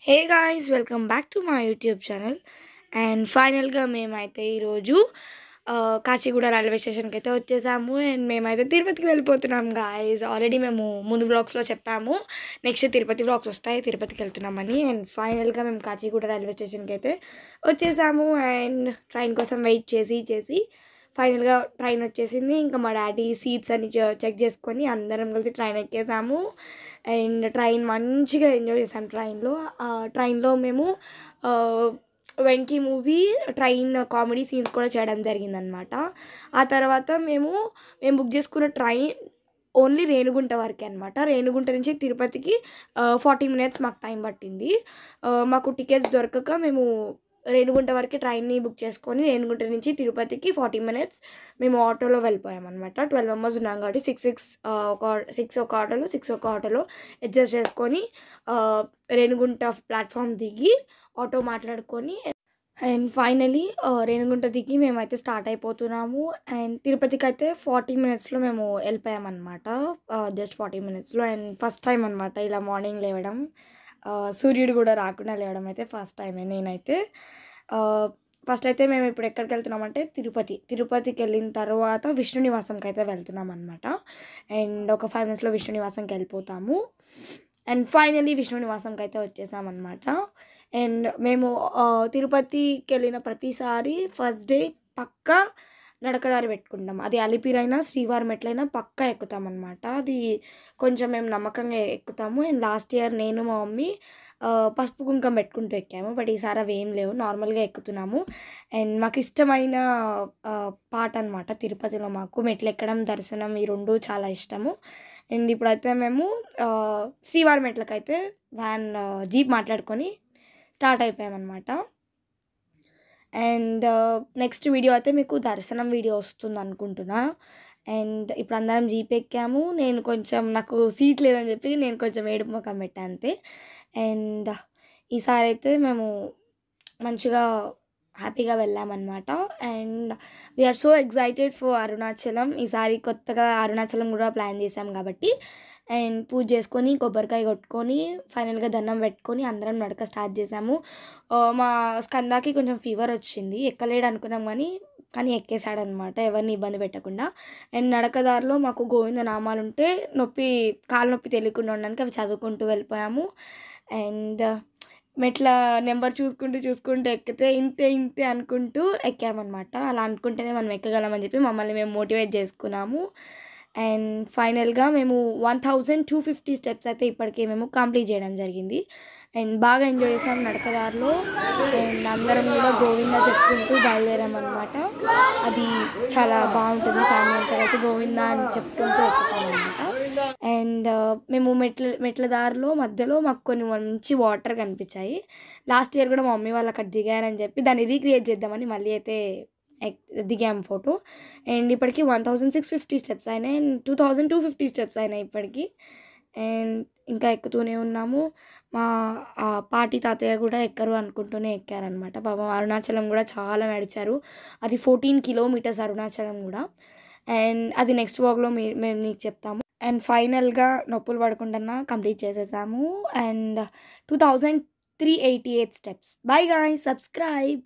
Hey guys, welcome back to my YouTube channel. And ఫైనల్గా మేమైతే ఈరోజు కాచిగూడ రైల్వే స్టేషన్కి అయితే వచ్చేసాము. అండ్ మేమైతే తిరుపతికి వెళ్ళిపోతున్నాం గాయ్స్. ఆల్రెడీ మేము ముందు వ్లాగ్స్లో చెప్పాము నెక్స్ట్ తిరుపతి వ్లాగ్స్ వస్తాయి, తిరుపతికి వెళ్తున్నామని. అండ్ ఫైనల్గా మేము కాచిగూడ రైల్వే స్టేషన్కి అయితే వచ్చేసాము. అండ్ ట్రైన్ కోసం వెయిట్ చేసి ఫైనల్గా ట్రైన్ వచ్చేసింది. ఇంకా మా డాడీ సీట్స్ అన్ని చెక్ చేసుకొని అందరం కలిసి ట్రైన్ ఎక్కేసాము. అండ్ ట్రైన్ మంచిగా ఎంజాయ్ చేసాం ట్రైన్లో మేము Venky movie train comedy scenes కూడా చేయడం జరిగిందనమాట. ఆ తర్వాత మేము బుక్ చేసుకున్న ట్రైన్ ఓన్లీ రేణిగుంట వరకే అనమాట. రేణిగుంట నుంచి తిరుపతికి 40 మినిట్స్ మాకు టైం పట్టింది. మాకు టికెట్స్ దొరకక మేము రేణిగుంట వరకు ట్రైన్ని బుక్ చేసుకొని రేణిగుంట నుంచి తిరుపతికి 40 మినిట్స్ మేము ఆటోలో వెళ్ళిపోయామన్నమాట. 12 మెంబర్స్ ఉన్నాం కాబట్టి సిక్స్ ఒక ఆటోలో 6 ఒక ఆటోలో అడ్జస్ట్ చేసుకొని రేణిగుంట ప్లాట్ఫామ్ దిగి ఆటో మాట్లాడుకొని అండ్ ఫైనలీ రేణిగుంట దిగి మేమైతే స్టార్ట్ అయిపోతున్నాము. అండ్ తిరుపతికి అయితే 40 మినిట్స్లో మేము వెళ్ళిపోయామన్నమాట. జస్ట్ 40 మినిట్స్లో. అండ్ ఫస్ట్ టైం అనమాట ఇలా మార్నింగ్ లేవడం, సూర్యుడు కూడా రాకుండా లేవడం అయితే ఫస్ట్ టైమే నేనైతే. ఫస్ట్ అయితే మేము ఇప్పుడు ఎక్కడికి వెళ్తున్నామంటే తిరుపతికి వెళ్ళిన తర్వాత విష్ణు నివాసంకి అయితే వెళ్తున్నాం అనమాట. అండ్ ఒక 5 మినిట్స్లో విష్ణు నివాసంకి వెళ్ళిపోతాము. అండ్ ఫైనలీ విష్ణు నివాసంకి అయితే వచ్చేసామన్నమాట. అండ్ మేము తిరుపతికి వెళ్ళిన ప్రతిసారి ఫస్ట్ డే పక్కా నడకదారి పెట్టుకుంటాం. అది అలిపిరైనా శ్రీవారి మెట్లైనా పక్కా ఎక్కుతామన్నమాట. అది కొంచెం మేము నమ్మకంగా ఎక్కుతాము. అండ్ లాస్ట్ ఇయర్ నేను మా మమ్మీ పసుపు కుంకం పెట్టుకుంటూ ఎక్కాము. బట్ ఈసారి అవి ఏం లేవు, నార్మల్గా ఎక్కుతున్నాము. అండ్ మాకు ఇష్టమైన పాట అనమాట తిరుపతిలో. మాకు మెట్లు ఎక్కడం, దర్శనం ఈ రెండు చాలా ఇష్టము. అండ్ ఇప్పుడైతే మేము శ్రీవారి మెట్లకైతే జీప్ మాట్లాడుకొని స్టార్ట్ అయిపోయామన్నమాట. అండ్ నెక్స్ట్ వీడియో అయితే మీకు దర్శనం వీడియో వస్తుంది అనుకుంటున్నా. అండ్ ఇప్పుడు అందరం జీప్ ఎక్కాము. నాకు సీట్ లేదని చెప్పి నేను కొంచెం ఏడుపు ముఖం పెట్టా అంతే. అండ్ ఈసారి అయితే మేము మంచిగా హ్యాపీగా వెళ్ళామన్నమాట. And we are so excited for Arunachalam. ఈసారి కొత్తగా అరుణాచలం కూడా ప్లాన్ చేసాం కాబట్టి. అండ్ పూజ చేసుకొని కొబ్బరికాయ కొట్టుకొని ఫైనల్గా దండం పెట్టుకొని అందరం నడక స్టార్ట్ చేసాము. మా స్కందాకి కొంచెం ఫీవర్ వచ్చింది, ఎక్కలేడు అనుకున్నాం కానీ ఎక్కేసాడనమాట, ఎవరిని ఇబ్బంది పెట్టకుండా. అండ్ నడకదారిలో మాకు గోవింద నామాలు ఉంటే కాలు నొప్పి తెలియకుండా ఉండడానికి అవి చదువుకుంటూ వెళ్ళిపోయాము. అండ్ మెట్ల నెంబర్ చూసుకుంటూ ఎక్కితే ఇంతే అనుకుంటూ ఎక్కామన్నమాట. అలా అనుకుంటేనే మనం ఎక్కగలమని చెప్పి మమ్మల్ని మేము మోటివేట్ చేసుకున్నాము. అండ్ ఫైనల్గా మేము 1250 స్టెప్స్ అయితే ఇప్పటికే మేము కంప్లీట్ చేయడం జరిగింది. అండ్ బాగా ఎంజాయ్ చేసాం నడకదారిలో. అండ్ అందరం కూడా గోవింద చెప్పుకుంటూ బయలుదేరామన్నమాట. అది చాలా బాగుంటుంది. ఫ్యామిలీ అంతా కలిసి గోవింద అని చెప్పుకుంటూ ఎక్కుతామన్నమాట. అండ్ మేము మెట్ల దారిలో మధ్యలో మాకు కొన్ని మంచి వాటర్ కనిపించాయి. లాస్ట్ ఇయర్ కూడా మా మమ్మీ వాళ్ళు అక్కడ దిగారని చెప్పి దాన్ని రీక్రియేట్ చేద్దామని మళ్ళీ అయితే దిగాము ఫోటో. అండ్ ఇప్పటికి 1650 స్టెప్స్ అయినాయి. అండ్ 2250 స్టెప్స్ అయినాయి ఇప్పటికి. అండ్ ఇంకా ఎక్కుతూనే ఉన్నాము. మా పాటి తాతయ్య కూడా ఎక్కరు అనుకుంటూనే ఎక్కారనమాట. పాపం అరుణాచలం కూడా చాలా నడిచారు. అది 14 కిలోమీటర్స్ అరుణాచలం కూడా. అండ్ అది నెక్స్ట్ వ్లాగ్లో మేము మీకు చెప్తాము. అండ్ ఫైనల్గా నొప్పులు పడకుండా కంప్లీట్ చేసేసాము. And 2388 steps. By guys, subscribe.